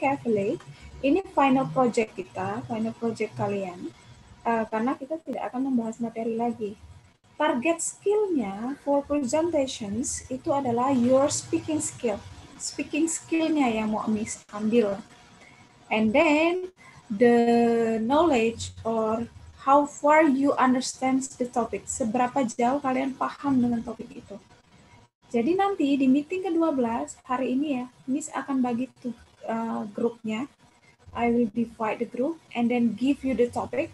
carefully. Ini final project kita, final project kalian. Karena kita tidak akan membahas materi lagi. Target skill-nya for presentations itu adalah your speaking skill. Speaking skill-nya yang mau Miss ambil. And then the knowledge or how far you understand the topic. Seberapa jauh kalian paham dengan topik itu. Jadi nanti di meeting ke-12 hari ini ya, Miss akan bagi grupnya. I will divide the group and then give you the topic.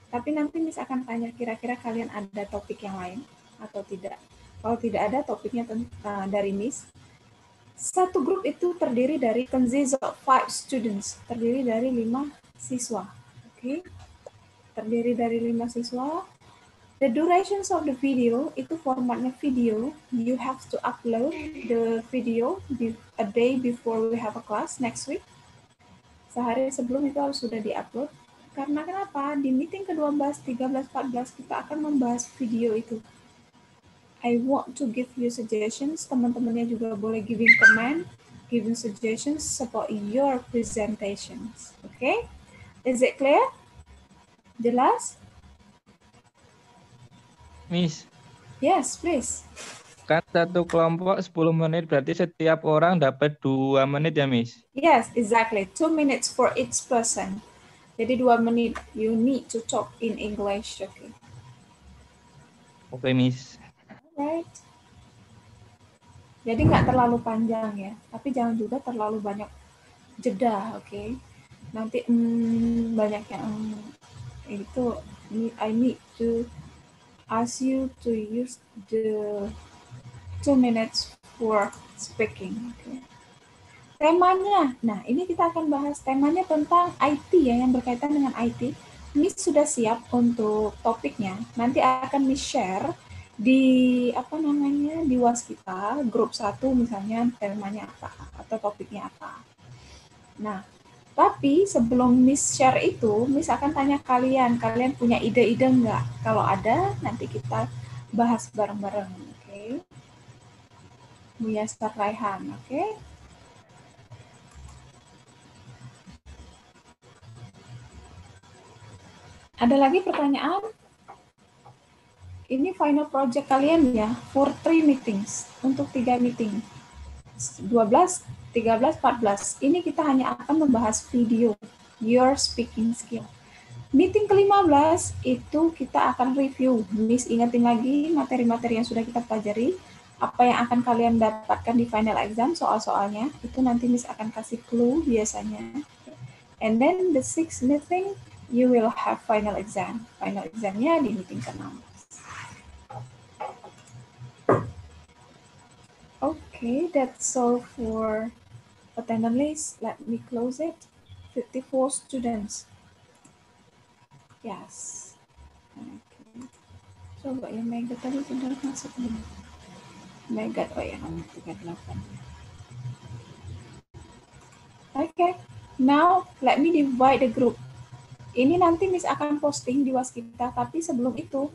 Tapi nanti Miss akan tanya kira-kira kalian ada topik yang lain atau tidak. Kalau tidak ada topiknya dari Miss. Satu grup itu terdiri dari consists of 5 students, terdiri dari 5 siswa. Oke. Terdiri dari 5 siswa. The durations of the video itu formatnya video. You have to upload the video a day before we have a class next week. Sehari sebelum itu harus sudah di-upload. Karena kenapa? Di meeting ke-12, 13, 14 kita akan membahas video itu. I want to give you suggestions. Teman-temannya juga boleh giving comment, giving suggestions about your presentations. Okay? Is it clear? Jelas? Miss. Yes, please. Kan satu kelompok 10 menit, berarti setiap orang dapat 2 menit ya, Miss? Yes, exactly. 2 minutes for each person. Jadi 2 menit. You need to talk in English. Okay. Oke, Miss. Alright. Jadi nggak terlalu panjang ya, tapi jangan juga terlalu banyak jeda, oke? Nanti banyak yang itu I need to ask you to use the 2 minutes for speaking. Okay. Temanya, nah ini kita akan bahas temanya tentang IT ya, yang berkaitan dengan IT. Miss sudah siap untuk topiknya. Nanti akan Miss share di di Waskita grup 1 misalnya temanya apa atau topiknya apa. Nah, tapi sebelum Miss share itu, Miss akan tanya kalian punya ide-ide enggak? Kalau ada, nanti kita bahas bareng-bareng, oke? Buya Start Raihan, oke? Ada lagi pertanyaan? Ini final project kalian ya, for 3 meetings, untuk 3 meeting. 12, 13, 14. Ini kita hanya akan membahas video, your speaking skill. Meeting ke-15 itu kita akan review. Miss ingetin lagi materi-materi yang sudah kita pelajari, apa yang akan kalian dapatkan di final exam, soal-soalnya. Itu nanti Miss akan kasih clue biasanya. And then the 6th meeting, you will have final exam. Final examnya di meeting ke-16. Okay, that's all for attendance list. Let me close it. 54 students. Yes. Okay. Coba yang Mega tadi sudah masuk belum? Mega, oh ya, nomor 38. Okay, now let me divide the group. Ini nanti Miss akan posting di Waskita, tapi sebelum itu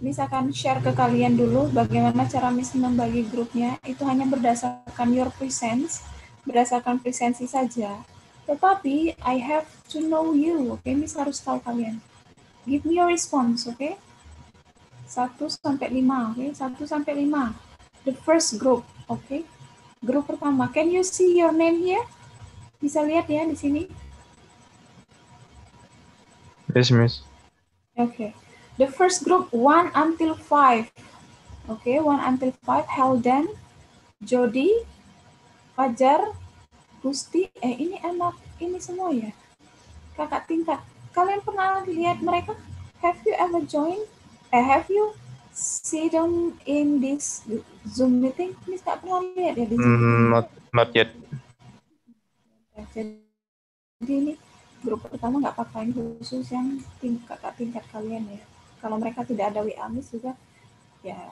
Miss akan share ke kalian dulu bagaimana cara Miss membagi grupnya. Itu hanya berdasarkan your presence, berdasarkan presensi saja. Tetapi I have to know you, oke? Miss harus tahu kalian. Give me your response, oke? 1 sampai 5, oke? 1 sampai 5. The first group, oke? Grup pertama. Can you see your name here? Bisa lihat ya di sini? Yes, Miss. Okay. The first group 1 until 5. Okay, 1 until 5. Helden, Jody, Fajar, Gusti. Ini anak ini semua ya. Kakak tingkat. Kalian pernah lihat mereka? Have you ever joined? Have you see them in this Zoom meeting? Ini nggak pernah lihat ya di Zoom meeting? Not yet. Jadi ini grup pertama nggak apa-apa, ini khusus yang kakak tingkat kalian ya. Kalau mereka tidak ada WA Miss juga, ya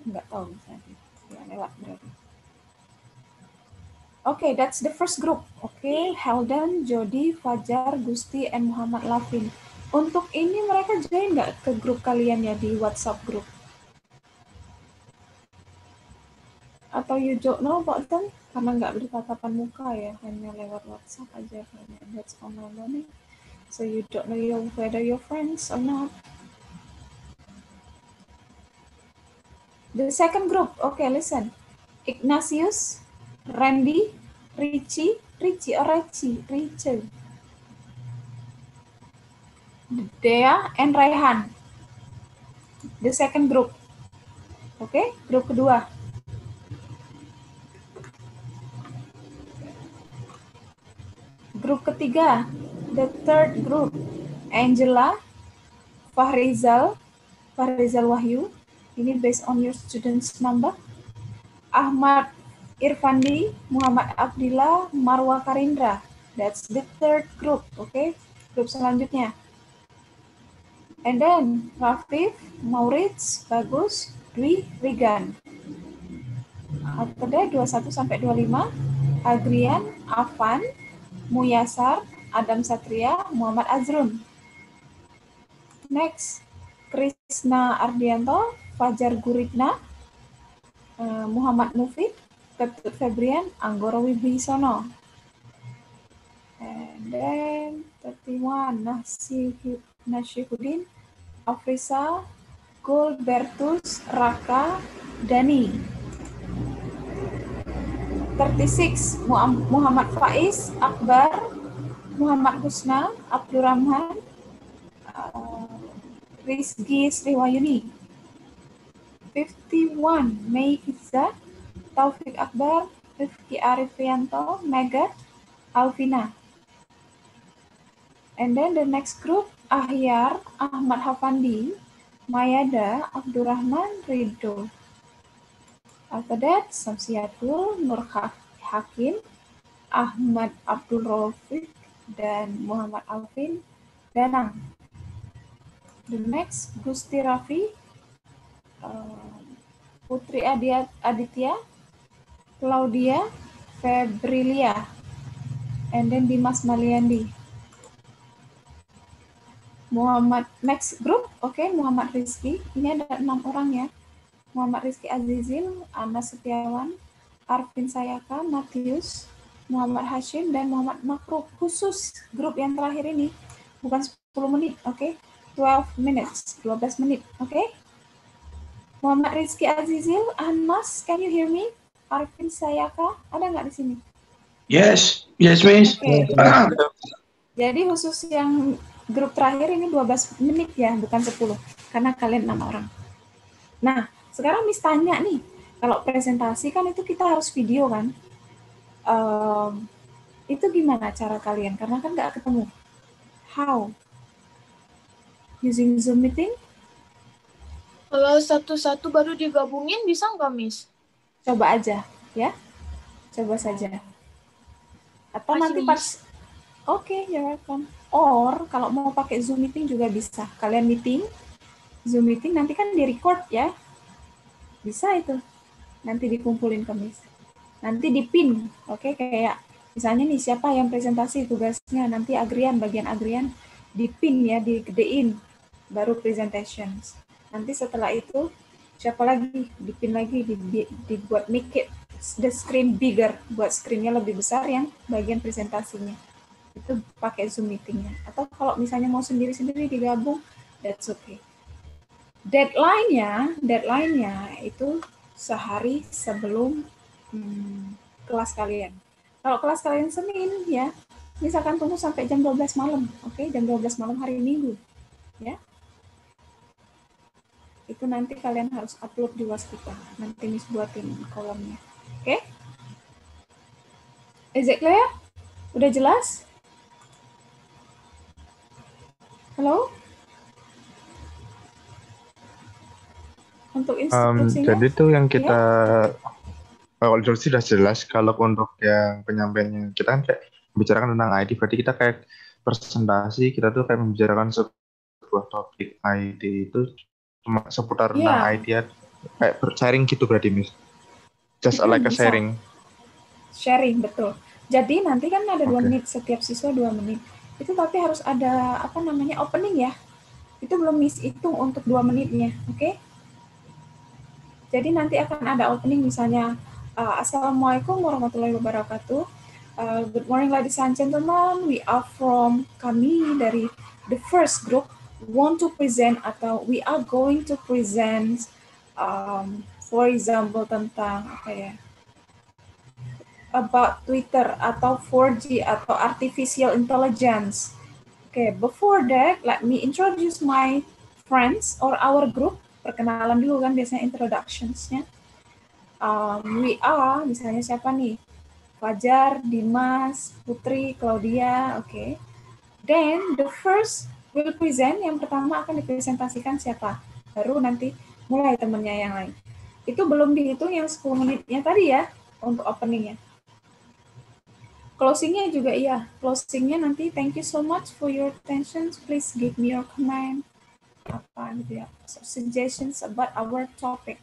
nggak tahu misalnya, ya lewat berarti. Okay, that's the first group. Okay, Helden, Jody, Fajar, Gusti, and Muhammad Lafin. Untuk ini mereka join nggak ke grup kalian ya di WhatsApp group? Atau you don't know about them? karena nggak bertatapan muka ya, hanya lewat WhatsApp aja kayaknya. That's online learning. So you don't know whether you're friends or not. The second group, okay, listen. Ignatius, Randy, Richie or Richie, Dea, and Raihan. The second group. Okay, grup kedua. Grup ketiga, the third group. Angela, Fahrizal Wahyu. Ini based on your student's number. Ahmad Irfandi, Muhammad Abdillah, Marwa Karindra. That's the third group, okay? Grup selanjutnya. And then Rafif, Maurits, Bagus, Dwi, Rigan. After that 21 sampai 25, Agrian, Afan, Muyasar, Adam Satria, Muhammad Azrun. Next, Krisna Ardianto, Fajar Guritna, Muhammad Mufid, Ketut Febrian, Anggoro Wibisono. And then 31, Nasyifuddin, Afrisa, Gulbertus, Raka, Dani. 36, Muhammad Faiz, Akbar, Muhammad Husna, Abdurrahman, Rizky Sriwayuni. 51, Mei Izzat, Taufik Akbar, Rifki Arifianto, Megat, Alvina. And then the next group, Ahyar, Ahmad Hafandi, Mayada, Abdurrahman, Ridho. After that, Samsiatul, Nur Hakim, Ahmad Abdul Rafiq, dan Muhammad Alvin Danang. The next, Gusti Rafi, Putri Aditya, Claudia, Febrilia, and then Dimas Maliandi. Muhammad, next group, okay, Muhammad Rizky. Ini ada 6 orang ya. Muhammad Rizky Azizil, Anas Setiawan, Arvin Sayaka, Matius, Muhammad Hashim, dan Muhammad Makruh. Khusus grup yang terakhir ini, bukan 10 menit, okay? 12 minutes, 12 menit, okay? Muhammad Rizky Azizil, Anas, can you hear me? Arvin Sayaka, ada nggak di sini? Yes, Miss. Okay. Jadi khusus yang grup terakhir ini 12 menit ya, bukan 10. Karena kalian 6 orang. Nah, sekarang Miss tanya nih, kalau presentasi kan itu kita harus video kan? Itu gimana cara kalian? Karena kan nggak ketemu. How? Using Zoom meeting? Kalau satu-satu baru digabungin bisa nggak, Miss? Coba aja, ya. Coba saja. Atau Masih nanti Miss. pas... Oke, you're welcome. Or, kalau mau pakai Zoom meeting juga bisa. Kalian meeting, Zoom meeting, nanti kan di-record ya. Bisa itu. Nanti dikumpulin ke Miss. Nanti di-pin, oke? Kayak misalnya nih, siapa yang presentasi tugasnya, nanti bagian Agrian, di-pin ya, digedein, baru presentations. Nanti setelah itu, siapa lagi, di-pin lagi, dibuat make it the screen bigger, buat screen-nya lebih besar yang bagian presentasinya. Itu pakai Zoom meeting-nya. Atau kalau misalnya mau sendiri-sendiri digabung, that's okay. Deadline-nya itu sehari sebelum kelas kalian. Kalau kelas kalian Senin, ya, misalkan tunggu sampai jam 12 malam, oke? Jam 12 malam hari Minggu, ya. Itu nanti kalian harus upload di Waskita. Nanti Miss buatin kolomnya, oke? Is it clear? Udah jelas? Halo? Untuk instruksinya? Jadi tuh yang kita kalau instruksi sudah jelas. Kalau untuk yang penyampaiannya kita kan kayak membicarakan tentang IT, berarti kita kayak presentasi, kita tuh kayak membicarakan sebuah topik IT itu cuma seputar tentang IT ya, kayak sharing gitu berarti Miss. Just like a sharing. Sharing, betul. Jadi nanti kan ada 2 menit, setiap siswa 2 menit. Itu tapi harus ada opening ya. Itu belum Miss hitung untuk 2 menitnya, oke? Jadi nanti akan ada opening misalnya Assalamualaikum warahmatullahi wabarakatuh. Good morning, ladies and gentlemen. We are from kami dari the first group want to present atau we are going to present, for example tentang apa ya? About Twitter atau 4G atau artificial intelligence. Okay, before that, let me introduce my friends or our group. Perkenalan dulu kan biasanya introductions-nya. We are, misalnya siapa nih? Fajar, Dimas, Putri, Claudia, okay. Then the first will present, yang pertama akan dipresentasikan siapa? Baru nanti mulai temennya yang lain. Itu belum dihitung yang 10 menitnya tadi ya, untuk openingnya. Closingnya juga iya. Closingnya nanti thank you so much for your attention. Please give me your comment. Apa gitu ya. Suggestions about our topic.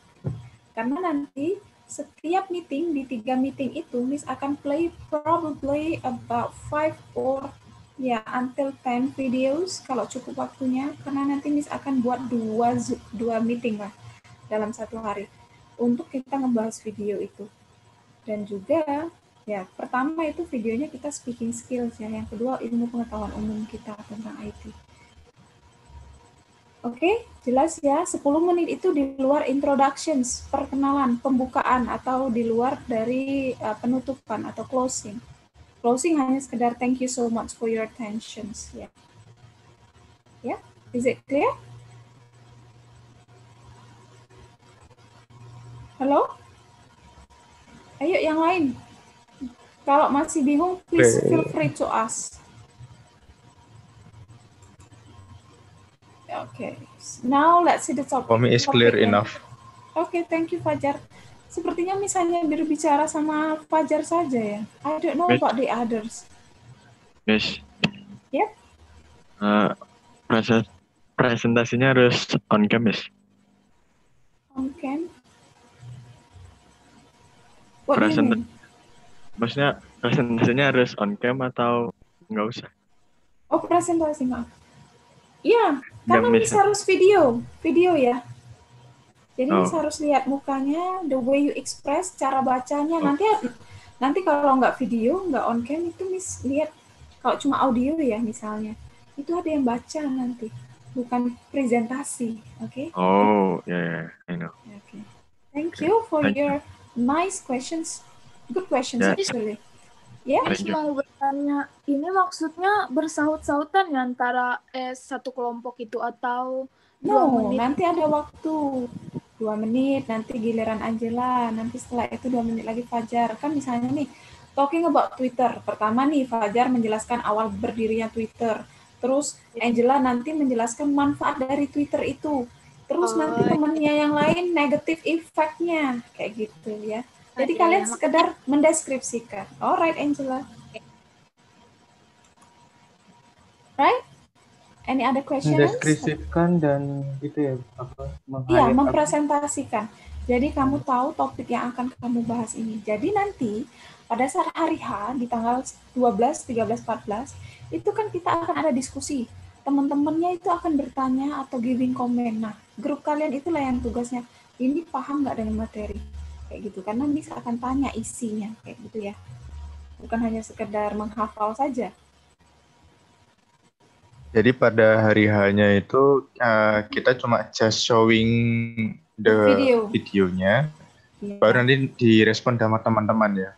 Karena nanti setiap meeting, di 3 meeting itu, Miss akan play probably about 5 or until 10 videos kalau cukup waktunya. Karena nanti Miss akan buat 2 meeting lah dalam 1 hari. Untuk kita ngebahas video itu. Dan juga ya, pertama itu videonya kita speaking skills ya. Yang kedua ilmu pengetahuan umum kita tentang IT. Oke, jelas ya. 10 menit itu di luar introductions, perkenalan, pembukaan atau di luar dari penutupan atau closing. Closing hanya sekedar thank you so much for your attentions ya. Ya, is it clear? Halo? Ayo yang lain. Kalau masih bingung, please feel free to ask. Okay, now let's see the topic. For me is clear enough. Okay, thank you Fajar. Sepertinya misalnya berbicara sama Fajar saja ya. I don't know about the others. Miss. Yep. Presentasinya harus on cam, Miss. On cam? What do you mean? Maksudnya presentasinya harus on cam atau nggak usah? Oh, presentasi, maaf. Iya, karena Miss harus video ya. Jadi Miss harus lihat mukanya, the way you express, cara bacanya. Nanti kalau nggak video, nggak on cam, itu Miss lihat, kalau cuma audio ya misalnya, itu ada yang baca nanti, bukan presentasi, oke? Oh, yeah, I know. Okay. Thank you for your nice questions. Good questions actually. Ya. Miss mau bertanya, ini maksudnya bersaut-sautan ya antara satu kelompok itu atau 2 menit? Nanti ada waktu 2 menit, nanti giliran Angela, nanti setelah itu 2 menit lagi Fajar. Kan misalnya nih, talking about Twitter. Pertama nih, Fajar menjelaskan awal berdirinya Twitter. Terus Angela nanti menjelaskan manfaat dari Twitter itu. Terus nanti temannya yang lain negative effect-nya. Kayak gitu ya. Jadi kalian sekedar mendeskripsikan. Alright, Angela. Right? Any other questions? Mendeskripsikan dan itu ya apa? Iya, mempresentasikan. Jadi kamu tahu topik yang akan kamu bahas ini. Jadi nanti pada saat hari H di tanggal 12, 13, 14 itu kan kita akan ada diskusi. Teman-temannya itu akan bertanya atau giving comment. Nah, grup kalian itulah yang tugasnya ini paham nggak dengan materi kayak gitu. Karena Miss akan tanya isinya kayak gitu ya. Bukan hanya sekedar menghafal saja. Jadi pada hari H-nya itu kita cuma just showing videonya, baru nanti direspon sama teman-teman ya.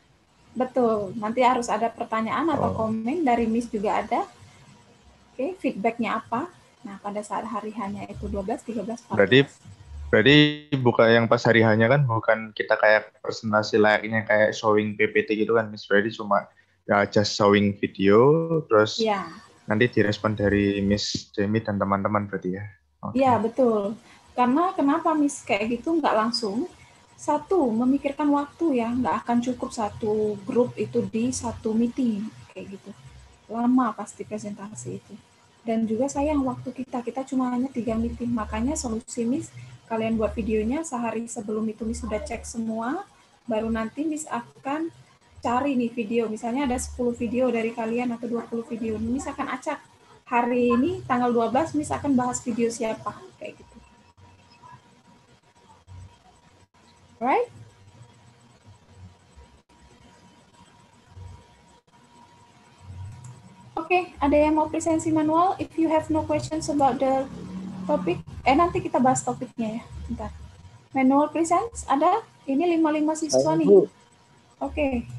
Betul, nanti harus ada pertanyaan atau komen dari Miss juga ada. Oke, feedbacknya apa? Nah, pada saat hari H-nya itu 12, 13, 14. Berarti bukan yang pas hari H-nya kan bukan kita kayak presentasi layaknya kayak showing PPT gitu kan, Miss. Berarti cuma ya just showing video, terus nanti direspon dari Miss Demi dan teman-teman berarti ya? Iya, betul. Karena kenapa Miss kayak gitu nggak langsung? Satu, memikirkan waktu ya, nggak akan cukup satu grup itu di satu meeting kayak gitu. Lama pasti presentasi itu. Dan juga sayang waktu kita cuma hanya 3 meeting. Makanya solusi Miss, kalian buat videonya sehari sebelum itu Miss sudah cek semua, baru nanti Miss akan cari nih video. Misalnya ada 10 video dari kalian atau 20 video. Miss akan acak. Hari ini tanggal 12 Miss akan bahas video siapa kayak gitu. Right? Oke, ada yang mau presensi manual? If you have no questions about the topic, nanti kita bahas topiknya ya. Bentar. Manual presents ada? Ini 5 siswa nih. Bu. Oke.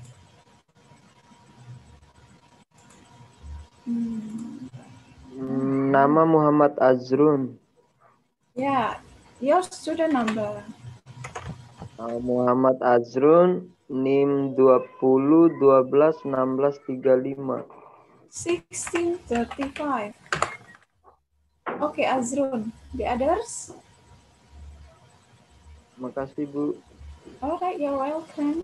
Nama Muhammad Azrun. Ya, your student number. Muhammad Azrun, NIM 20 12 16 35. 1635. Oke, Azrun. The others? Makasih, Bu. Alright, you're welcome.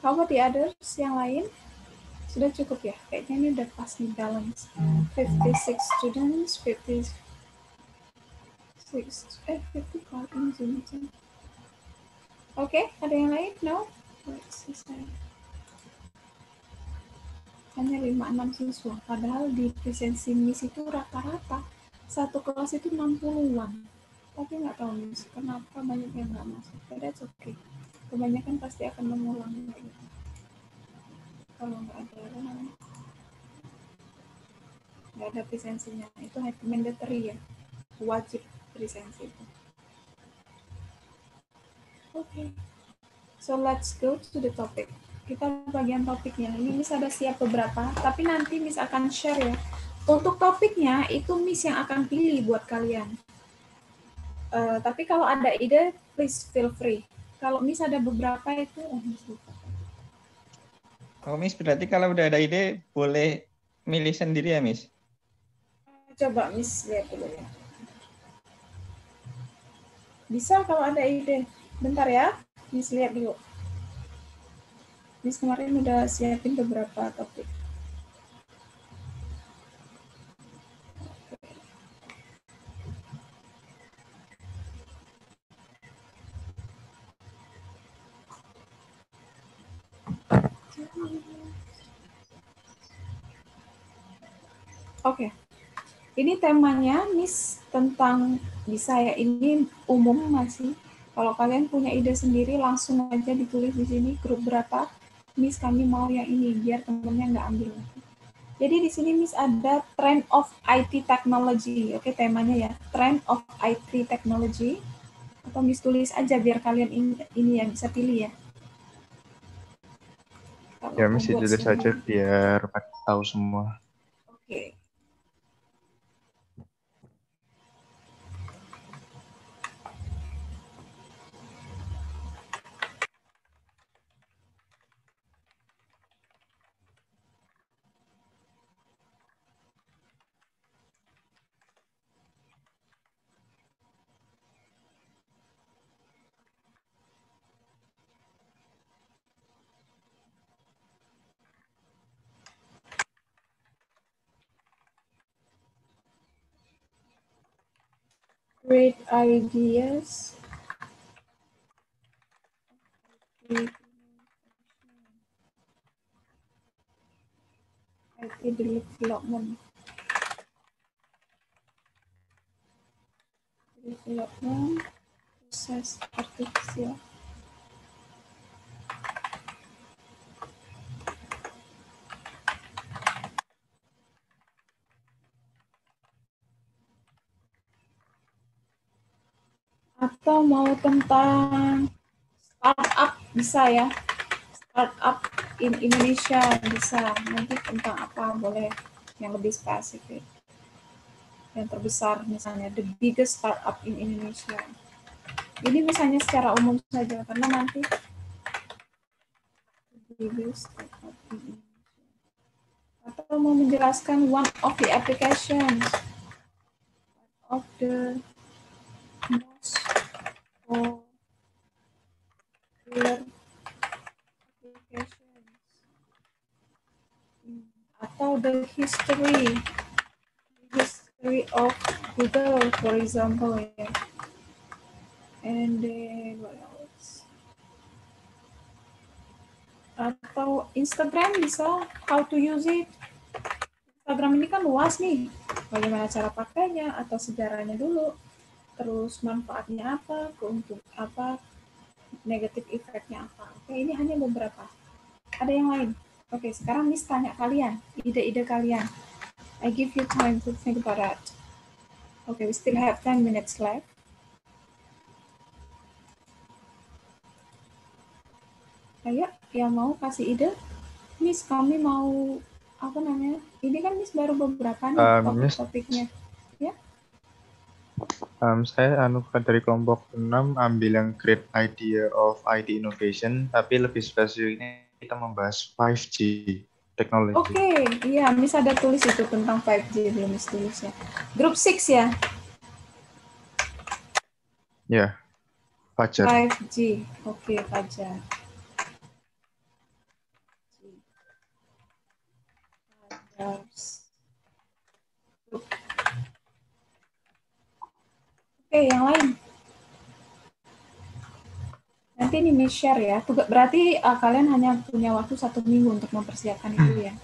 How about the others? Yang lain? Sudah cukup ya? Kayaknya ini udah pas nih balance. 56 students, 55 in Zoom. Oke, ada yang lain? No? Let's see. Hanya 5-6 siswa. Padahal di presensi Miss itu rata-rata satu kelas itu 60-an. Tapi nggak tahu Miss, kenapa banyak yang nggak masuk. But that's okay. Kebanyakan pasti akan mengulang gitu. Kalau nggak ada presensinya, itu mandatory ya, wajib presensi itu. Oke. So let's go to the topic. Kita bagian topiknya. Ini Miss ada siap beberapa, tapi nanti Miss akan share ya. Untuk topiknya itu Miss yang akan pilih buat kalian. Tapi kalau ada ide, please feel free. Kalau Miss ada beberapa itu, Miss lupa. Oh, Miss, berarti kalau udah ada ide, boleh milih sendiri ya, Miss? Coba Miss lihat dulu ya. Bisa kalau ada ide. Bentar ya, Miss lihat dulu. Miss kemarin udah siapin beberapa topik. Oke. Ini temanya Miss tentang bisa ya, ini umum masih. Kalau kalian punya ide sendiri langsung aja ditulis di sini grup berapa. Miss kami mau yang ini biar temennya nggak ambil. Jadi di sini Miss ada Trend of IT Technology. Oke, temanya ya, Trend of IT Technology. Atau Miss tulis aja biar kalian ini yang bisa pilih ya. Ya, Miss tulis saja biar tahu semua. Oke. Great ideas. IT development. Proses artifisial. Atau mau tentang startup bisa ya, startup in Indonesia bisa, nanti tentang apa boleh yang lebih spesifik, yang terbesar misalnya the biggest startup in Indonesia. Ini misalnya secara umum saja karena nanti the biggest startup in Indonesia. Atau mau menjelaskan one of the applications, of the most popular applications, atau the history of Google, for example, ya. And then what else? Atau Instagram bisa, how to use it. Instagram ini kan luas nih, bagaimana cara pakainya atau sejarahnya dulu, terus manfaatnya apa, keuntungan apa, negatif efeknya apa. Oke, ini hanya beberapa. Ada yang lain? Oke, sekarang Miss tanya kalian, ide-ide kalian. I give you time to think about that. Okay, we still have 10 minutes left. Ayo, yang mau kasih ide? Miss, kami mau apa namanya? Ini kan Miss baru beberapa nih Miss, topik-topiknya. Ya? saya dari kelompok 6 ambil yang Great Idea of IT Innovation, tapi lebih spesifiknya kita membahas 5G teknologi. Oke, iya, Miss ada tulis itu tentang 5G, belum Miss tulis ya. Grup 6 ya? Ya, Fajar. 5G, oke, Fajar. Oke, yang lain. Nanti ini Miss share ya. Berarti kalian hanya punya waktu 1 minggu untuk mempersiapkan itu ya.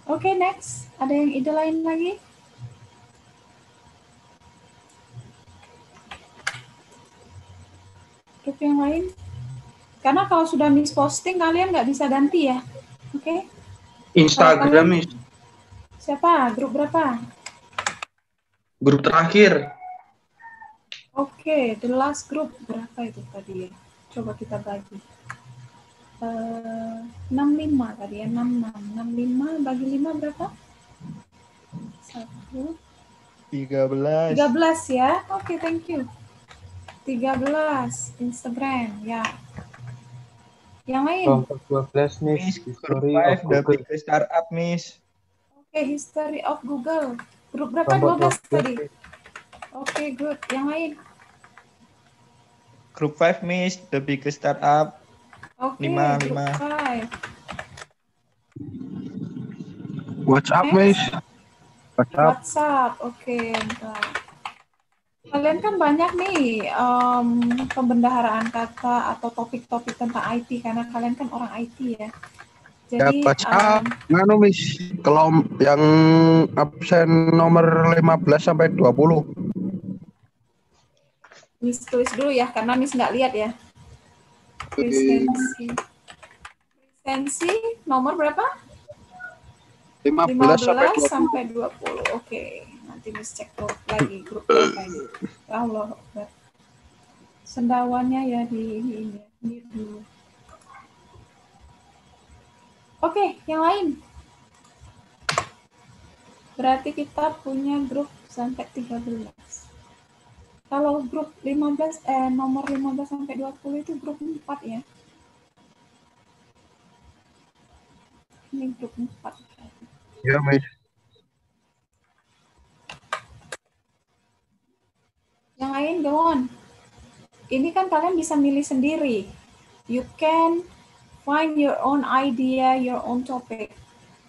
Oke, next. Ada yang ide lain lagi? Grup yang lain? Karena kalau sudah Miss posting, kalian nggak bisa ganti ya. Oke? Instagram, Miss. Siapa? Grup berapa? Grup terakhir. Oke, the last group. Berapa itu tadi ya? Coba kita bagi. 65 tadi ya, 66. 65 bagi 5 berapa? 1. 13. 13 ya. Oke, thank you. 13 Instagram ya. Yang lain? Kelompok 12 Miss, Miss, Group History 5, of the Google. biggest startup, Miss. Oke, History of Google. Grup berapa? Kelompok 12 tadi. 12. Oke, good. Yang lain? Group 5, Miss, the biggest startup. Oke, 5. grup 5. WhatsApp, Next. Miss. WhatsApp. WhatsApp. Oke, bentar. Kalian kan banyak nih pembendaharaan kata atau topik-topik tentang IT karena kalian kan orang IT ya. Jadi WhatsApp. Nganu, Miss. Kalau yang absen nomor 15 sampai 20. Miss tulis dulu ya karena Miss nggak lihat ya. Presensi nomor berapa? 15 sampai 20. Oke, nanti Miss cek lagi grup berapa ini. Allah Akbar. Sendawannya ya di ini dulu. Oke, yang lain. Berarti kita punya grup sampai 13. Kalau grup 15 nomor 15 sampai 20 itu grup 4 ya. Ini grup 4. Ya, Miss. Yang lain, go on. Ini kan kalian bisa milih sendiri. You can find your own idea, your own topic.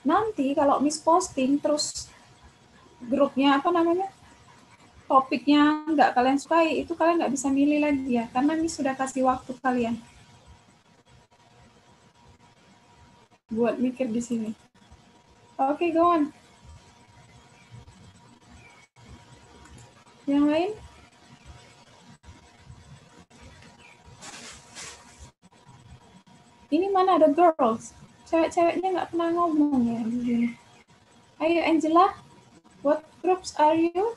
Nanti kalau Miss posting terus grupnya apa namanya? Topiknya nggak kalian sukai, itu kalian nggak bisa milih lagi ya, karena Miss sudah kasih waktu kalian buat mikir di sini. Oke, go on. Yang lain? Ini mana ada girls? Cewek-ceweknya nggak pernah ngomong ya di sini. Ayo Angela, what groups are you?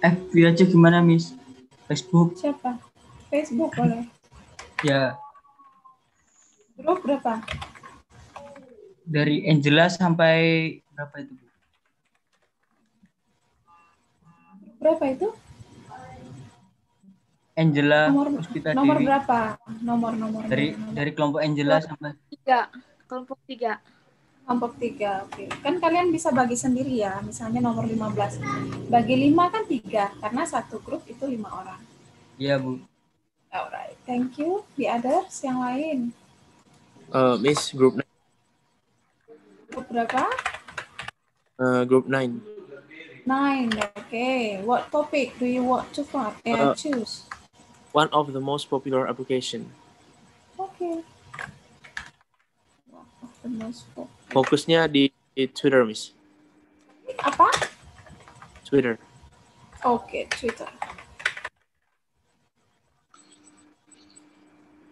FB aja gimana, Miss? Facebook? Siapa? Facebook boleh. Ya, Grup berapa? dari Angela sampai berapa itu, Bu? Berapa itu? Angela Nomor Puspita Dewi. berapa? Nomor. Dari kelompok Angela sampai 3. Kelompok 3. Kelompok 3, oke. Kan kalian bisa bagi sendiri ya, misalnya nomor 15. Bagi 5 kan 3, karena satu grup itu 5 orang. Iya, Bu. Alright, thank you. The others yang lain. Miss, group Grup berapa? group 9. 9, okay. What topic do you want to choose? One of the most popular application. Okay. One of the most popular. Fokusnya di Twitter, Miss. Apa? Twitter. Oke, Twitter.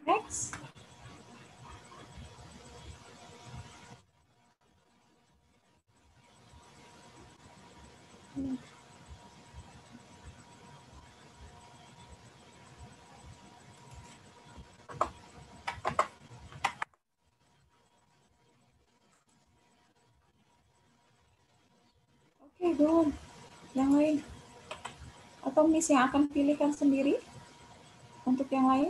Next. Belum. Yang lain. Atau Miss yang akan pilihkan sendiri untuk yang lain?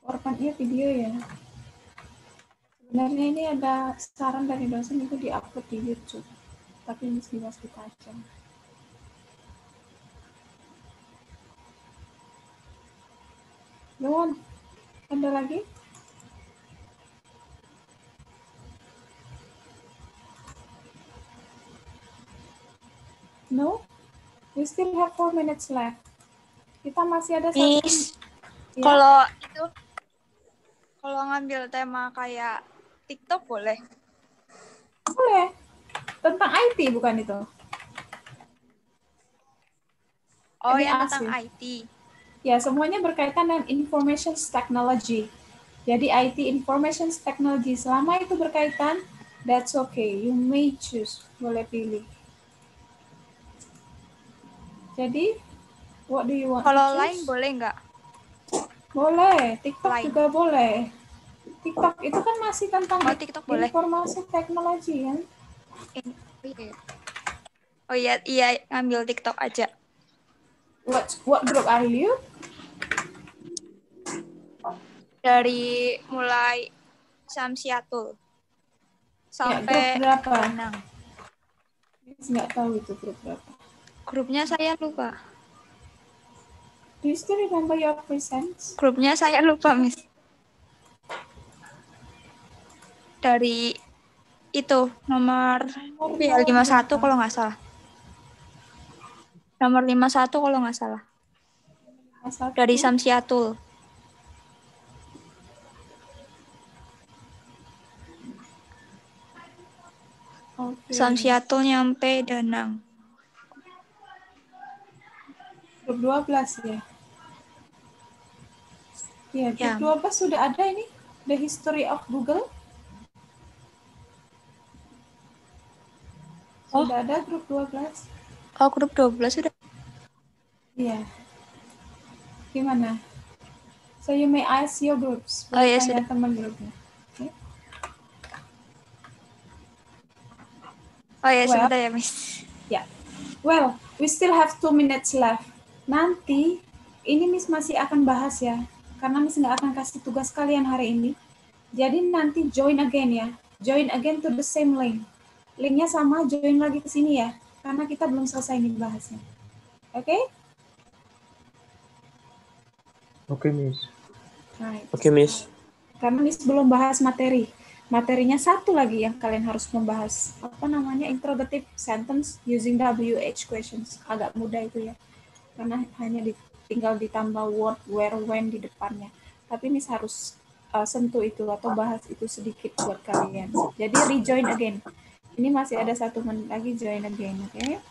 PowerPoint-nya video ya. Sebenarnya ini ada saran dari dosen itu di-upload di YouTube. Tapi Miss Dimas kita aja. Belum. Ada lagi? No? We still have 4 minutes left. Kita masih ada satu. Miss, Ya. kalau ngambil tema kayak TikTok boleh? Boleh. Tentang IT bukan itu? Oh, Ini yang asli. tentang IT. Ya, semuanya berkaitan dengan information technology. Jadi IT information technology, selama itu berkaitan, that's okay. You may choose. Boleh pilih. Jadi, what do you want Kalau to choose? lain boleh nggak? Boleh. TikTok Lain. juga boleh. TikTok itu kan masih tentang Oh, TikTok boleh. informasi teknologi kan? Oh iya, ngambil TikTok aja. What group are you? Dari mulai Samsiatul sampai grup berapa? Danang. Nggak tahu itu grup berapa. Grupnya saya lupa. Do you still remember your presents? Grupnya saya lupa, Miss. Dari itu nomor 51 kalau nggak salah. Nomor 51 kalau nggak salah. Dari Samsiatul. Okay. Samsiatul nyampe Danang. Grup 12 ya? Iya, grup 12 sudah ada ini. The History of Google. Sudah ada grup 12. Oh, grup 12 sudah. Iya. Gimana? So you may ask your groups. Oh iya, Tanya sudah. teman grupnya. Okay. Oh ya, sebentar ya, Miss. Ya. Well, we still have 2 minutes left. Nanti, ini Miss masih akan bahas ya. Karena Miss nggak akan kasih tugas kalian hari ini. Jadi nanti join again ya. Join again to the same link. Linknya sama, join lagi ke sini ya. Karena kita belum selesai nih bahasnya. Oke? Okay? Oke, Miss. Right. Oke, Miss. Karena Miss belum bahas materi. Materinya satu lagi yang kalian harus membahas. Apa namanya? Interrogative sentence using WH questions. Agak mudah itu ya. Karena hanya tinggal ditambah word, where, when di depannya. Tapi Miss harus sentuh itu atau bahas itu sedikit buat kalian. Jadi rejoin again. Ini masih ada 1 menit lagi, join again, oke? Okay?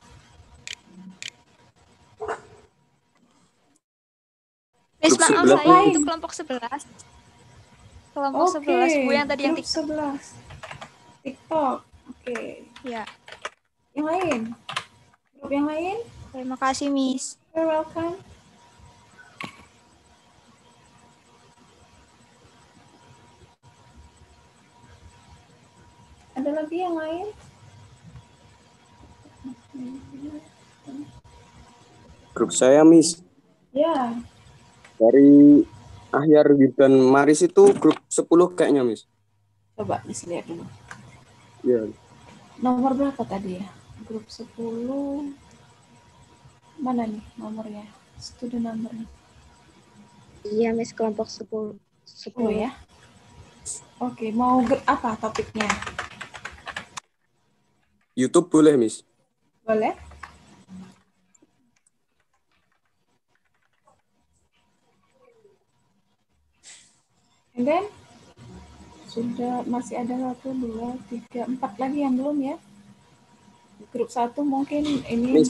Miss, maaf saya itu kelompok 11. Kelompok 11, Bu, yang tadi yang TikTok. 11. TikTok, oke. Ya. Yang lain? Grup yang lain? Terima kasih, Miss. You're welcome. Ada lagi yang lain? Grup saya, Miss. Ya. Dari Ahyar dan Maris itu grup 10 kayaknya, Miss. Coba Miss lihat dulu. Ya. Nomor berapa tadi ya? Grup 10. Mana nih nomornya? Student numbernya. Iya, Miss, kelompok 10. 10 ya? Oke, mau apa topiknya? YouTube boleh, Miss? Boleh. And then, sudah masih ada 1, 2, 3, 4 lagi yang belum ya. Grup 1 mungkin ini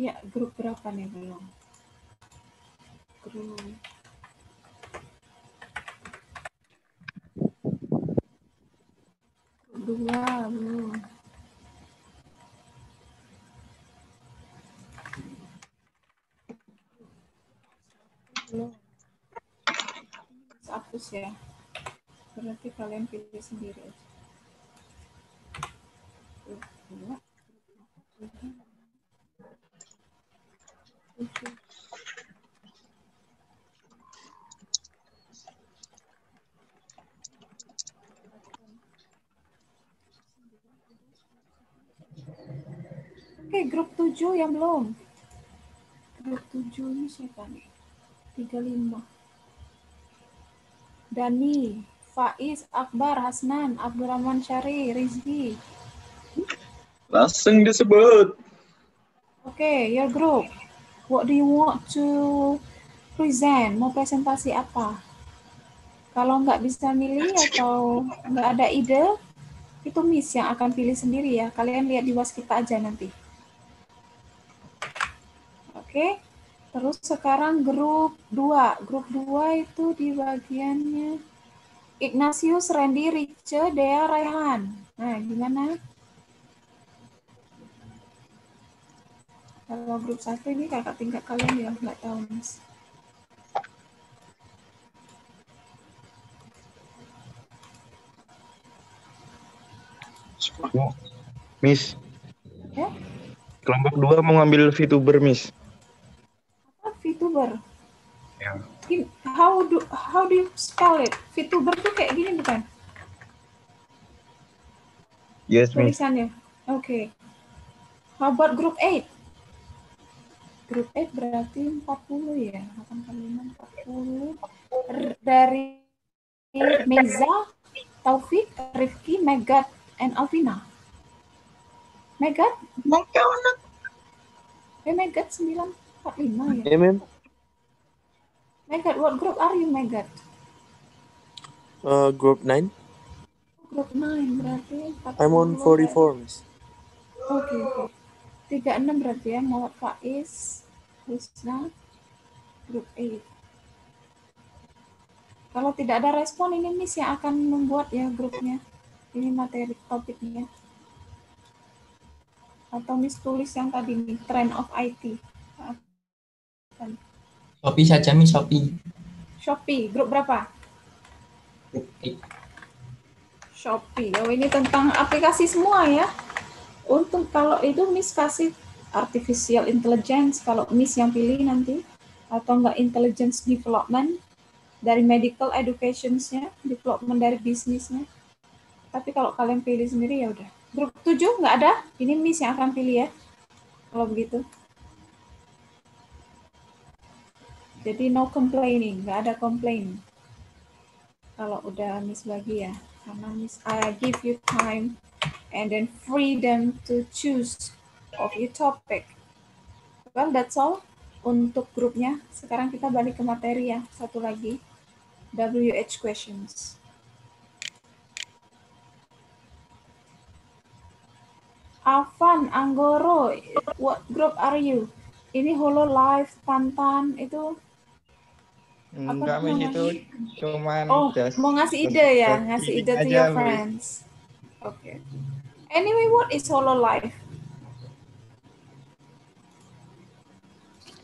Ya, grup berapa nih belum? Grup. Grup 2 belum. Belum. Hapus ya. Berarti kalian pilih sendiri aja. Grup 2. Oke, grup 7 yang belum. Grup 7 ini siapa nih? 35. Dani, Faiz, Akbar, Hasnan, Abdurrahman Syari, Rizky. Langsung disebut. Okay, your group. What do you want to present? Mau presentasi apa? Kalau nggak bisa milih atau nggak ada ide, itu Miss yang akan pilih sendiri ya. Kalian lihat di Waskita aja nanti. Oke, terus sekarang grup 2. Grup 2 itu di bagiannya Ignatius, Randy, Rice, Dea, Raihan. Nah, gimana? Kalau grup 1 ini kakak tingkat kalian ya, nggak tahu Mas. Miss. Ya? Kelompok 2 mau ngambil VTuber, Miss. Apa VTuber? Ya. How do you spell it? VTuber tuh kayak gini bukan? Yes, Miss. Tulisannya. Oke. How about group 8? Group 8 berarti 40 ya. 8 kali 6, 40. Dari Meza, Taufik, Rifki, Megat, and Alvina. Megat? Megat 945 ya? Ya, Mem. Megat, what group are you, Megat? Group 9. Group 9 berarti 40. I'm on 44, Miss. Oke. 36 berarti ya, Muhammad Faiz, Husna, Group 8. Kalau tidak ada respon, ini Miss yang akan membuat ya grupnya. Ini materi topiknya. Atau Miss tulis yang tadi nih, Trend of IT. Shopee saja, Miss, Shopee. Shopee, grup berapa? Grup 8. Shopee. Oh, ini tentang aplikasi semua ya. Untuk kalau itu Miss kasih artificial intelligence, kalau Miss yang pilih nanti. Atau enggak intelligence development, dari medical education-nya, development dari bisnisnya. Tapi kalau kalian pilih sendiri ya udah. Grup 7 nggak ada, ini Miss yang akan pilih ya. Kalau begitu. Jadi no complaining, nggak ada complain. Kalau udah Miss bagi ya. Karena Miss, I give you time and then freedom to choose of your topic. Well, that's all untuk grupnya. Sekarang kita balik ke materi ya. Satu lagi. WH questions. Afan, Anggoro, what group are you? Ini Hololive, Tantan, itu enggak, Miss, itu cuman mau ngasih ide ya, ngasih ide to your friends. Oke. Anyway, what is Hololive?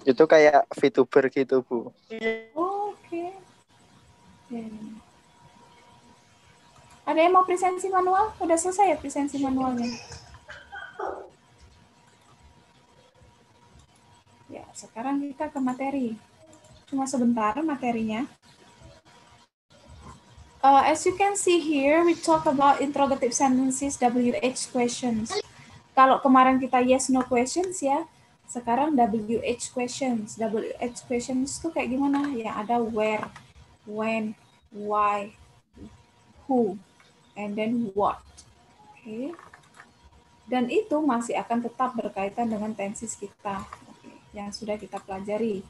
Itu kayak VTuber gitu, Bu. Oke. Ada yang mau presensi manual? Udah selesai ya presensi manualnya? Ya, sekarang kita ke materi. Cuma sebentar materinya. As you can see here, we talk about interrogative sentences, WH questions. Kalau kemarin kita yes no questions ya, sekarang WH questions. WH questions itu kayak gimana? Ya ada where, when, why, who, and then what. Oke. Dan itu masih akan tetap berkaitan dengan tenses kita yang sudah kita pelajari.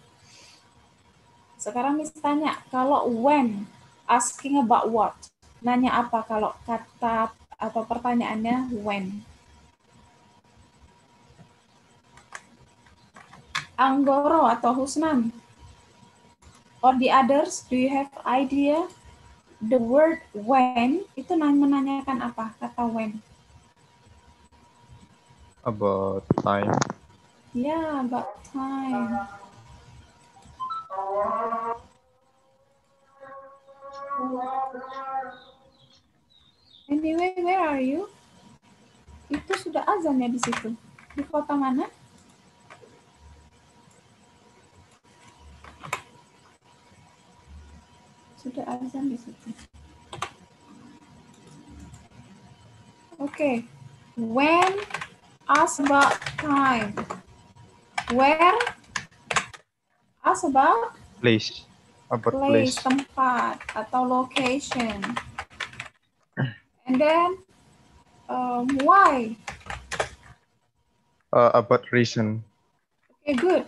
Sekarang Miss tanya, kalau when, asking about what, nanya apa kalau kata atau pertanyaannya when? Anggoro atau Husnan? Or the others, do you have idea? The word when itu menanyakan apa? Kata when. About time. Yeah, about time. Anyway, where are you? Itu sudah azan ya di situ. Di kota mana? Sudah azan di situ. Okay. When, ask about time. Where, ask about Place. About place. tempat atau location. And then, why? About reason. Okay, good.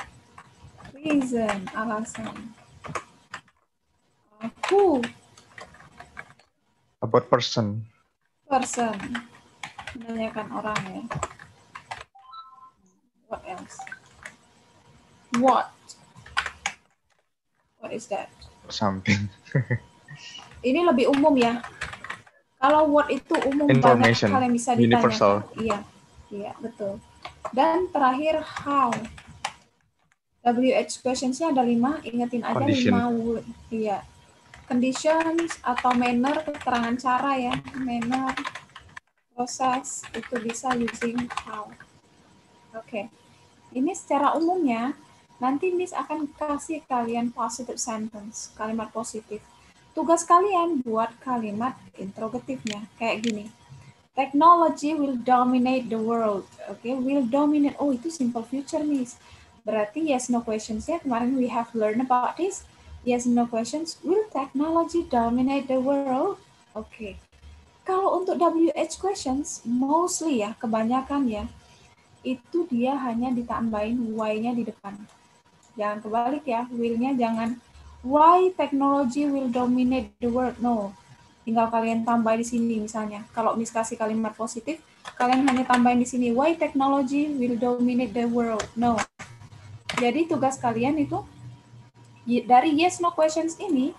Reason, alasan. Who? About person. Person. Menanyakan orang ya. What else? What? What is that? Something. Ini lebih umum ya. Kalau what itu umum, banyak Information. hal yang bisa ditanyakan. Universal. Iya, iya betul. Dan terakhir how. WH questions-nya ada 5, ingetin aja Condition. 5 iya. Conditions atau manner, keterangan cara ya. Manner, proses, itu bisa using how. Oke. Ini secara umumnya, nanti Miss akan kasih kalian positive sentence, kalimat positif. Tugas kalian buat kalimat interrogatifnya, kayak gini. Technology will dominate the world. Oke, will dominate. Oh, itu simple future, Miss. Berarti yes, no questions ya. Kemarin we have learned about this. Yes, no questions. Will technology dominate the world? Oke. Kalau untuk WH questions, mostly ya, kebanyakan ya, itu dia hanya ditambahin why-nya di depan. Jangan kebalik ya, will-nya jangan why technology will dominate the world. No, tinggal kalian tambah di sini misalnya. Kalau Miss kasih kalimat positif, kalian hanya tambahin di sini why technology will dominate the world. No. Jadi tugas kalian itu dari yes no questions ini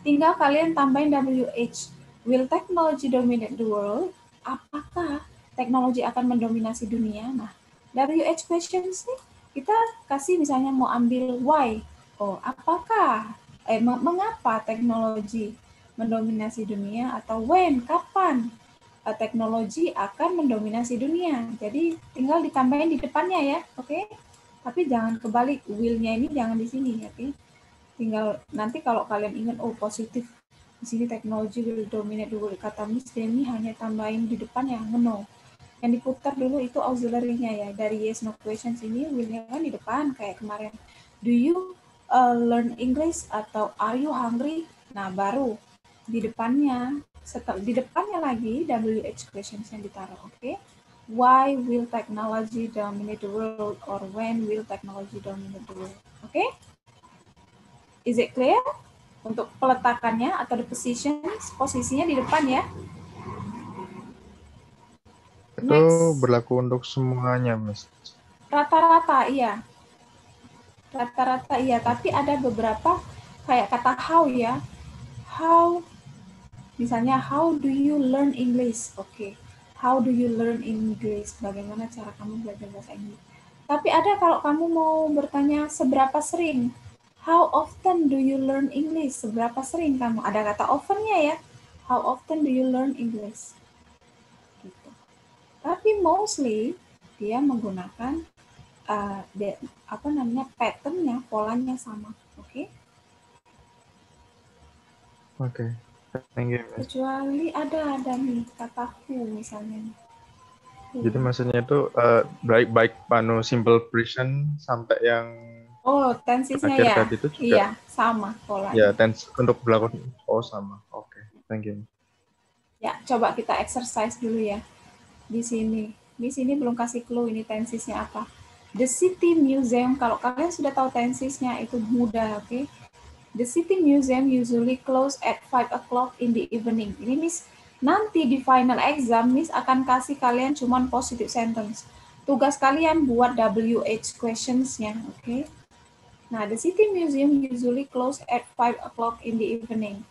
tinggal kalian tambahin WH. Will technology dominate the world? Apakah teknologi akan mendominasi dunia? Nah, WH questions nih kita kasih misalnya mau ambil why. Oh, apakah mengapa teknologi mendominasi dunia, atau when, kapan teknologi akan mendominasi dunia. Jadi tinggal ditambahin di depannya ya, oke? Tapi jangan kebalik, will-nya ini jangan di sini, oke? Tinggal nanti kalau kalian ingat, oh positif, di sini teknologi will dominate the world, kata Miss Denny hanya tambahin di depan yang no. Yang diputar dulu itu auxiliary-nya ya, dari yes no questions ini will-nya kan di depan kayak kemarin. Do you learn English atau are you hungry? Nah baru di depannya, di depannya lagi WH questions yang ditaruh, oke? Why will technology dominate the world, or when will technology dominate the world? Oke? Is it clear? Untuk peletakannya atau the positions, posisinya di depan ya. Itu Next. berlaku untuk semuanya, Miss. Rata-rata iya. Rata-rata iya, tapi ada beberapa kayak kata how ya. How, misalnya how do you learn English? Oke. How do you learn English? Bagaimana cara kamu belajar bahasa Inggris? Tapi ada kalau kamu mau bertanya seberapa sering. How often do you learn English? Seberapa sering kamu? Ada kata often-nya ya. How often do you learn English? Gitu. Tapi mostly dia menggunakan pattern-nya, polanya sama. Oke? Oke. Thank you, Miss. Kecuali ada nih kata who misalnya. Jadi maksudnya itu baik panu simple present sampai yang oh tensesnya akhir ya. tadi itu juga. Iya, sama polanya. Ya, tense untuk berlaku sama. Oke. Thank you. Ya, coba kita exercise dulu ya. Di sini belum kasih clue ini tensesnya apa. The City Museum, kalau kalian sudah tahu tensesnya itu mudah, oke? The City Museum usually close at 5 o'clock in the evening. Ini Miss, nanti di final exam Miss akan kasih kalian cuman positive sentence. tugas kalian buat WH questions-nya, oke? Nah, the City Museum usually close at 5 o'clock in the evening.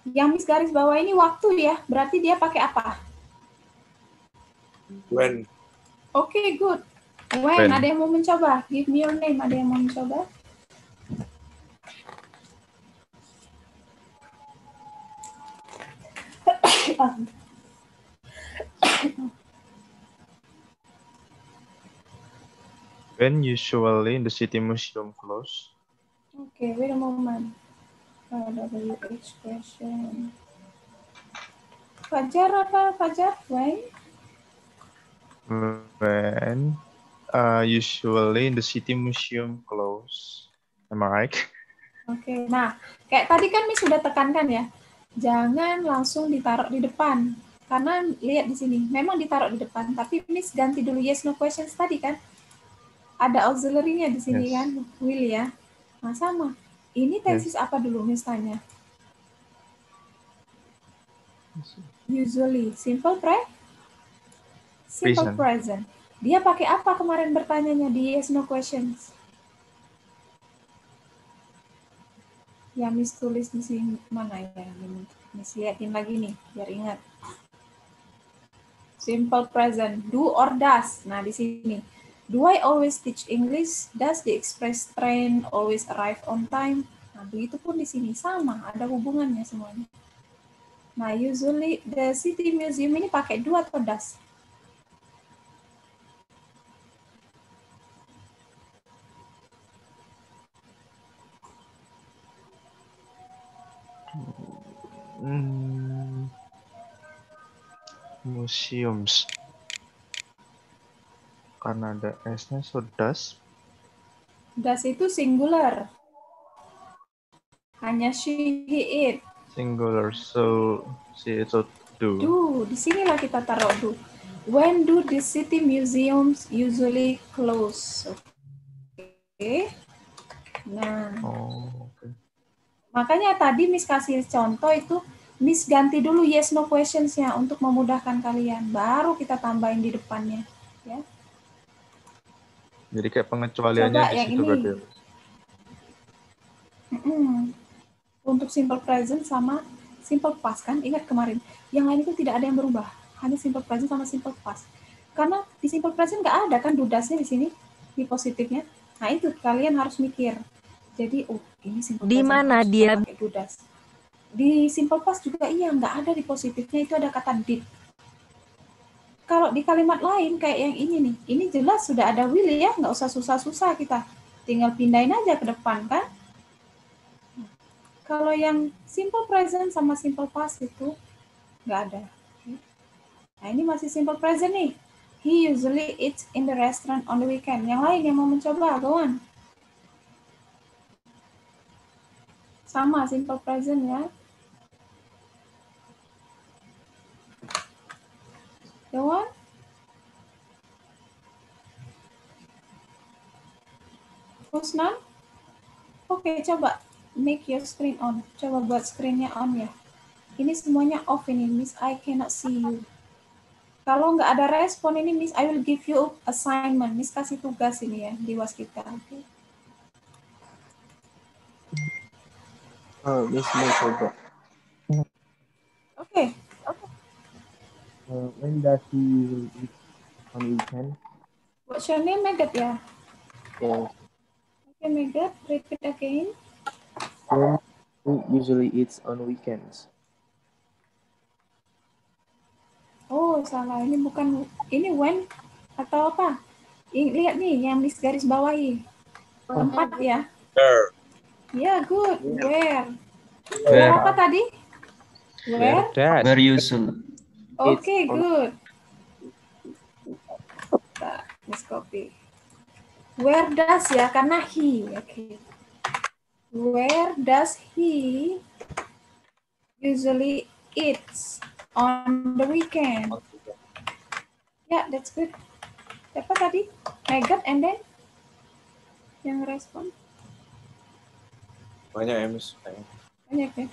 Yang Miss garis bawah ini waktu ya, berarti dia pakai apa? When. Oke, good. When, ada yang mau mencoba? Give me your name, ada yang mau mencoba? When usually in the City Museum close? Okay, wait a moment. WH question. Fajar apa? Fajar? When? When usually in the City Museum close. Am I right? Oke, nah kayak tadi kan Miss sudah tekankan ya, jangan langsung ditaruh di depan. Karena lihat di sini, memang ditaruh di depan, tapi Miss ganti dulu yes no questions tadi kan. Ada auxiliary-nya di sini kan, will ya. Nah sama, ini tenses apa dulu Miss tanya? Usually, simple present. Dia pakai apa kemarin bertanyanya di yes no questions? Ya, Miss tulis di sini mana ya? Miss liatin lagi nih, biar ingat. Simple present, do or does. Nah, di sini. Do I always teach English? Does the express train always arrive on time? Nah, begitu pun di sini sama, ada hubungannya semuanya. Nah, usually the City Museum ini pakai do atau does? Museums. Karena ada S-nya, so does. Does itu singular. Hanya she, he, it. Singular, so she, it, so do. Do, disinilah kita taruh do. When do the city museums usually close? Oke. Nah. Makanya tadi Miss kasih contoh itu, Miss ganti dulu yes no questions-nya untuk memudahkan kalian. Baru kita tambahin di depannya. Ya. Jadi kayak pengecualiannya Coba di yang situ ini. berarti. Untuk simple present sama simple past kan, ingat kemarin. Yang lain itu tidak ada yang berubah. Hanya simple present sama simple past. Karena di simple present nggak ada kan dudasnya di sini, di positifnya. Nah itu kalian harus mikir. Jadi, ini simple present. Di mana dia pakai dudas. Di simple past juga iya, nggak ada di positifnya, itu ada kata did. Kalau di kalimat lain kayak yang ini nih, ini jelas sudah ada will ya, nggak usah susah-susah kita. Tinggal pindahin aja ke depan kan. Kalau yang simple present sama simple past itu nggak ada. Nah ini masih simple present nih. He usually eats in the restaurant on the weekend. Yang lain yang mau mencoba, go on. Sama simple present ya. Go on. Husnan? Oke, coba make your screen on. Coba buat screen-nya on ya. Ini semuanya off ini, Miss. I cannot see you. Kalau nggak ada respon ini, Miss, I will give you assignment. Miss kasih tugas ini ya di Waskita. Oke. Miss mau coba. Oke. When does he usually eat on weekend? What's your name, Megat ya? Yes. Okay, Megat, repeat again. When he usually eats on weekends? Oh, salah. Ini bukan, ini when atau apa? Lihat nih, yang Miss garis bawahi. Tempat ya. Where. Ya, good. Where. Where apa tadi? Where? Where usually. Okay, good. Miss copy. Where does ya, karena he. Okay. Where does he usually eats on the weekend? Yeah, that's good. Siapa tadi? Megat and then yang respon? Banyak ya, Miss. Banyak ya.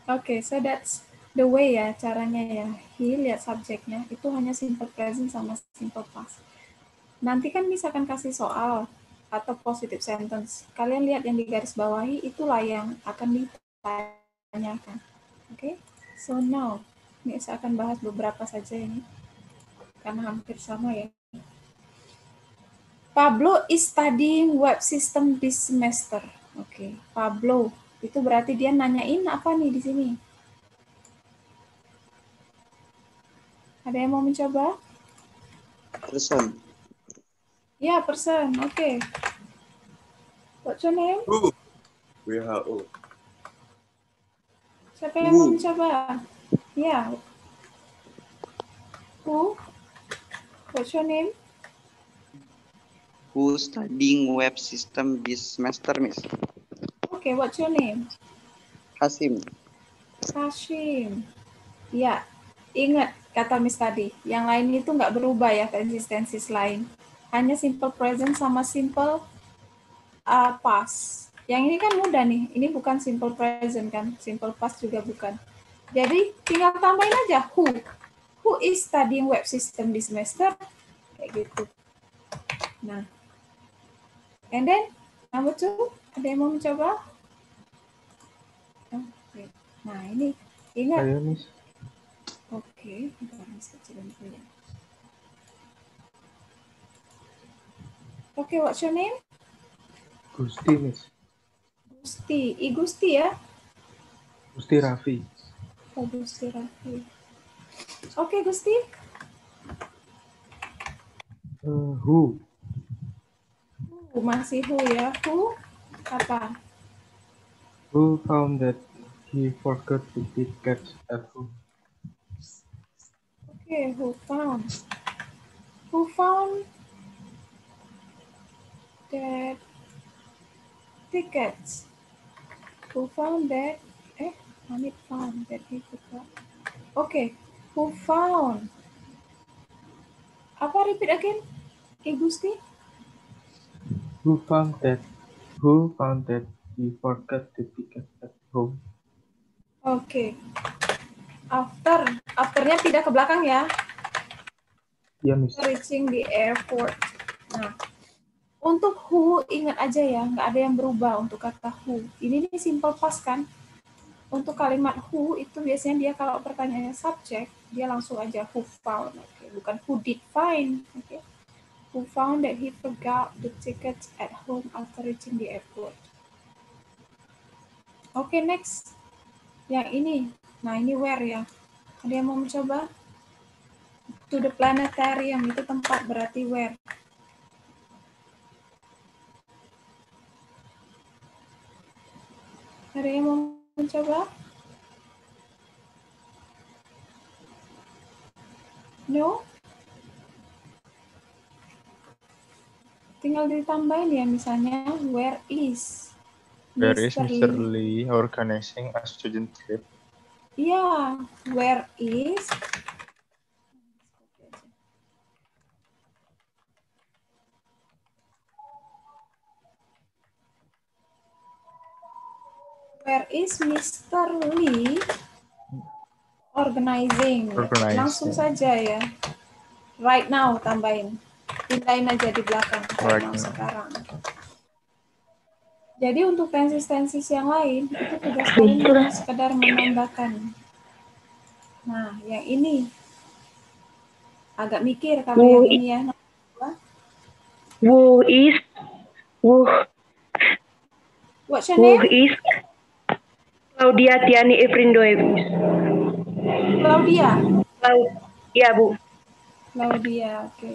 Okay, so that's the way ya, caranya ya. He lihat subjeknya itu hanya simple present sama simple past. Nanti kan misalkan kasih soal atau positive sentence, kalian lihat yang di garis bawahi itulah yang akan ditanyakan. Oke, so now ini saya akan bahas beberapa saja ini karena hampir sama ya. Pablo is studying web system this semester. Oke, Pablo itu berarti dia nanyain apa nih di sini? Ada yang mau mencoba? Person. Ya, person. Oke. What's your name? WHO. Siapa yang mau mencoba? Ya. Who? What's your name? Who studying web system this semester, Miss? Okay, what's your name? Hasim. Hashim. Ya, ingat kata Miss tadi. Yang lain itu nggak berubah ya, konsistensi lain. Hanya simple present sama simple past. Yang ini kan mudah nih. Ini bukan simple present kan. Simple past juga bukan. Jadi tinggal tambahin aja who. Who is studying web system this semester? Kayak gitu. Nah. And then, number 2, ada yang mau mencoba? Okay. Nah, ini ingat. Saya, Miss. Oke, bentar, Miss kecilin dulu ya. Oke, what's your name? Gusti, Miss. Gusti. Gusti ya? Gusti Raffi. Oh, Gusti Raffi. Oke, Gusti. Who? Masih who ya? Who? Apa? Who found that he forgot to feed cats at home? Okay, who found? Who found that tickets? Who found that? Hamid found that he forgot. Okay, who found? Apa repeat again? Gusti? Who found that he forgot the ticket at home? Oke. Afternya pindah ke belakang ya. Iya, Miss. Reaching the airport. Nah, untuk who ingat aja ya, nggak ada yang berubah untuk kata who. Ini nih simple past kan. Untuk kalimat who itu biasanya dia kalau pertanyaannya subject, dia langsung aja who found. Okay. Bukan who did find. Okay. Who found that he forgot the tickets at home after reaching the airport. Oke, next. Yang ini. Nah, ini where ya. Ada yang mau mencoba? To the planetarium, itu tempat berarti where. Ada yang mau mencoba? No? Tinggal ditambahin ya, misalnya where is Mr. Lee organizing a student trip? Yeah, where is Mr. Lee organizing? Langsung saja ya. Right now tambahin. Pindahin aja di belakang. Right now sekarang. Jadi untuk tenses yang lain itu tugas kalian sekedar menambahkan. Nah, yang ini agak mikir kalau yang ini ya. Who is What's your name? Who is Claudia Tiani Efrindo. Claudia. Ya, Bu. Claudia, oke.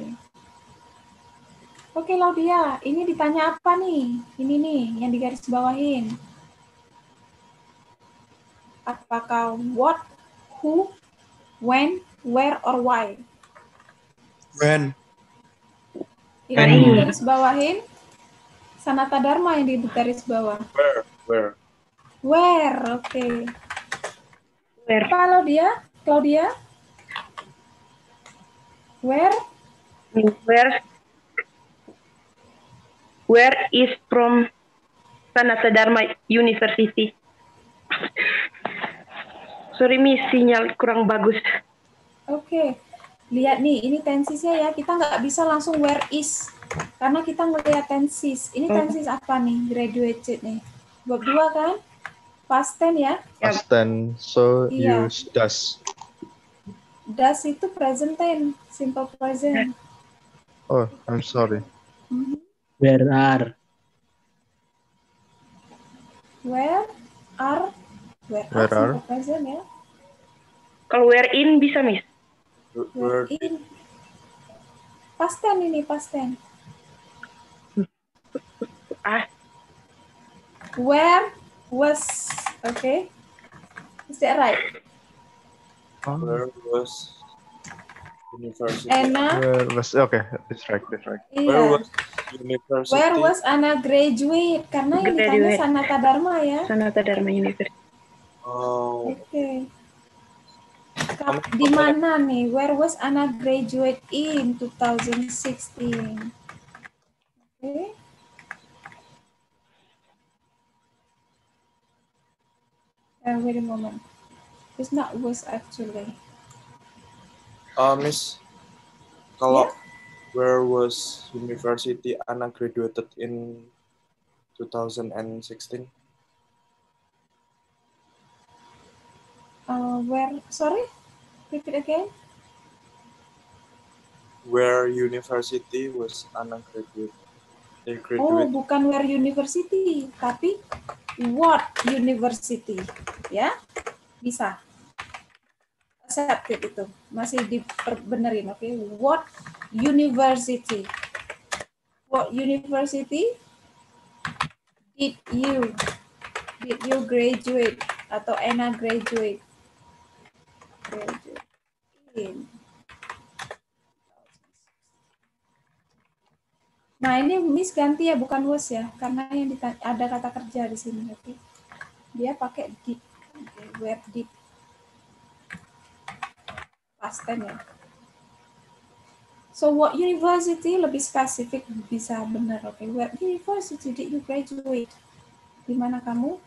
Oke, Claudia, ini ditanya apa nih? Ini nih, yang digaris bawahin. Apakah what, who, when, where, or why? When. Yang digaris bawahin, Sanata Dharma yang digaris bawah. Where. Where, oke. Where. Apa, Claudia? Where? Where is from Sanata Dharma University? Sorry Miss, sinyal kurang bagus. Oke. Lihat nih, ini tensisnya ya. Kita nggak bisa langsung where is. Karena kita ngelihat tensis. Ini tensis apa nih? Graduated nih. Bab 2 kan? Past tense ya? Past tense, so Iya. use does. Does itu present tense, simple present. Oh, I'm sorry. Where are? Where are simple present ya? Kalau where in bisa Miss? Where in. Past tense ini, past tense. Where was, okay? Is that right? Where was university? Anna? Where was, okay, that's right. Iya. Where was university? Where was Anna graduate? Karena yang ditanya Graduate. Sanata Dharma ya. Sanata Dharma University. Oh, Oke. Di mana nih? Where was Anna graduate in 2016? Oke. Wait a moment. It's not was actually. Miss, kalau where was university Anna graduated in 2016? Where? Sorry, repeat again. Where university was Anna graduated? Oh, bukan where university, tapi what university, ya? Bisa. Accepted itu, masih dibenerin, oke? What university? What university did you graduate atau Anna graduate? Graduate in. Nah, ini Miss ganti ya, bukan was ya, karena yang ada kata kerja di sini. Oke. Dia pakai did, where did. Past tense ya. So, what university lebih spesifik bisa benar, oke? Where university did you graduate? Di mana kamu,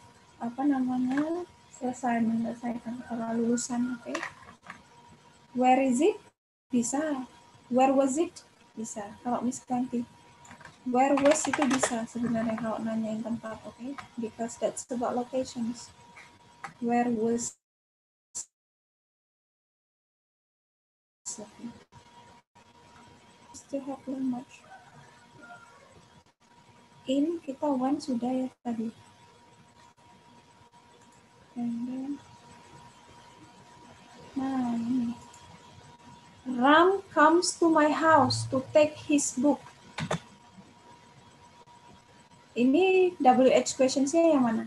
menyelesaikan atau lulusan, oke? Where is it? Bisa. Where was it? Bisa. Kalau Miss ganti. Where was itu bisa sebenarnya kalau nanyain tempat, oke? Because that's about locations. Where was? Still have learned much. In kita when sudah ya tadi. And then, nah ini. Ram comes to my house to take his book. Ini WH questions-nya yang mana?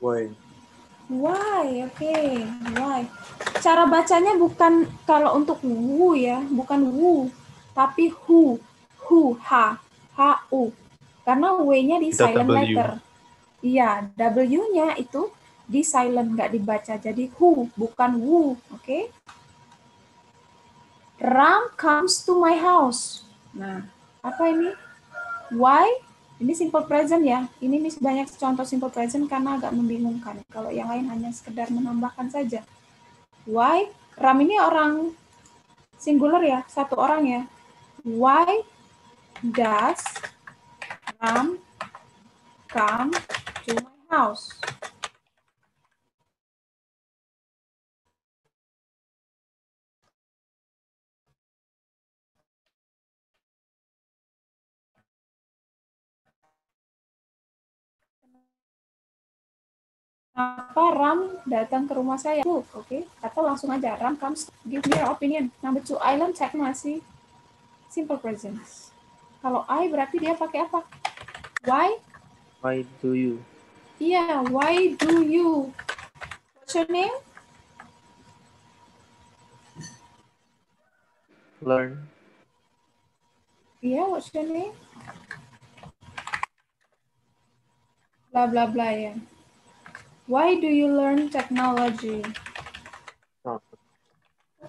Why? Why? Oke. Why? Cara bacanya bukan kalau untuk who ya, bukan who, tapi who, ha, hu. Karena W-nya di silent letter. Iya, W-nya itu di silent, nggak dibaca. Jadi who, bukan who. Oke? Ram comes to my house. Nah, apa ini? Why? Ini simple present ya. Ini Miss banyak contoh simple present karena agak membingungkan. Kalau yang lain hanya sekedar menambahkan saja. Why? Ram ini orang singular ya, satu orang ya. Why does Ram come to my house? Kenapa Ram datang ke rumah saya? Oke. Atau langsung aja, Ram comes, give me your opinion. Number 2, island check masih simple present. Kalau I berarti dia pakai apa? Why? Why do you? Iya, why do you? What's your name? Learn. Iya, what's your name? Blah, blah, blah ya. Why do you learn technology?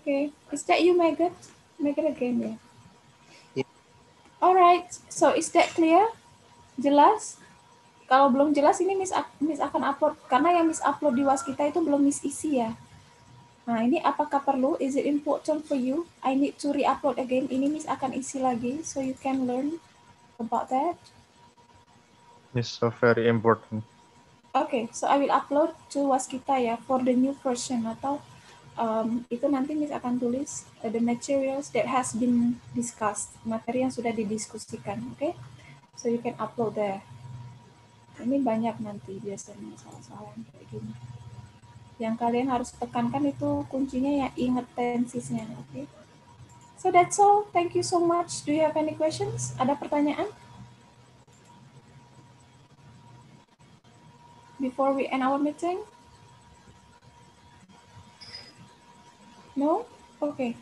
Okay, is that you, Megan? Megan again, ya. Yeah. Alright, so is that clear? Jelas? Kalau belum jelas ini Miss akan upload, karena yang Miss upload di Waskita itu belum Miss isi ya. Nah, ini apakah perlu? Is it important for you? I need to re-upload again. Ini Miss akan isi lagi, so you can learn about that. It's so very important. Okay, so I will upload to Waskita ya for the new version, atau itu nanti Miss akan tulis the materials that has been discussed, materi yang sudah didiskusikan, okay? So you can upload there. Ini banyak nanti biasanya salah-salah yang kayak gini. Yang kalian harus tekankan itu kuncinya ya, ingat tensisnya, okay? So that's all. Thank you so much. Do you have any questions? Ada pertanyaan? Before we end our meeting? No? Okay.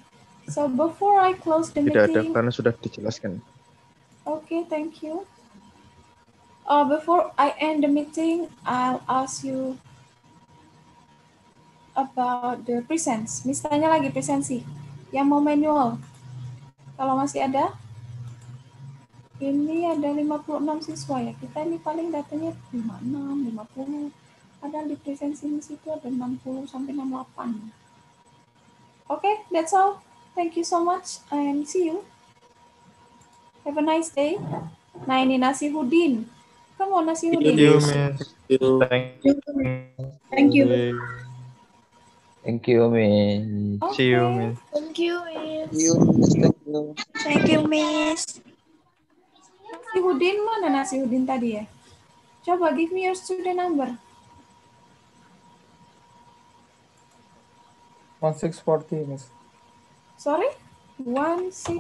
So before I close the Tidak ada meeting. karena sudah dijelaskan. Okay, thank you. Before I end the meeting, I'll ask you about the presents. Miss tanya lagi presensi. Yang mau manual. Kalau masih ada. Ini ada 56 siswa ya. Kita ini paling datanya 56, 50. Padahal di presensi Miss itu ada 60 sampai 68. Okay, that's all. Thank you so much and see you. Have a nice day. Nah, ini Nasihudin. Come on, Nasihudin. Thank you, Miss. Thank you. Thank you, Miss. Okay. See you, Miss. Thank you, Miss. Thank you, Miss. Nasihudin mana Nasihudin tadi ya? Coba give me your student number. 1640, Miss. Sorry? 1640.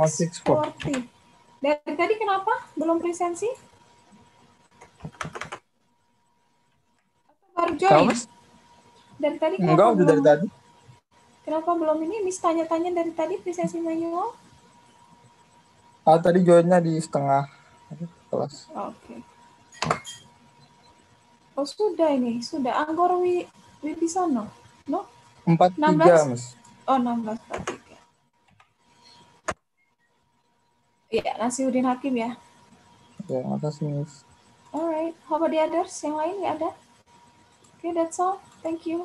Dari tadi kenapa? Belum presensi? Atau baru join? Dari tadi kenapa Enggak, udah belum? dari tadi. Kenapa belum ini? Miss tanya-tanya dari tadi presensi manual? Tadi joinnya di setengah kelas. Oke. Oh, sudah ini. Sudah. Anggor Wibisono? No? 43, Miss. Oh, 1643. Iya, Nasihudin Hakim ya. Ya, makasih, Miss. Alright. How about the others? Yang lain nggak ada? Okay, that's all. Thank you.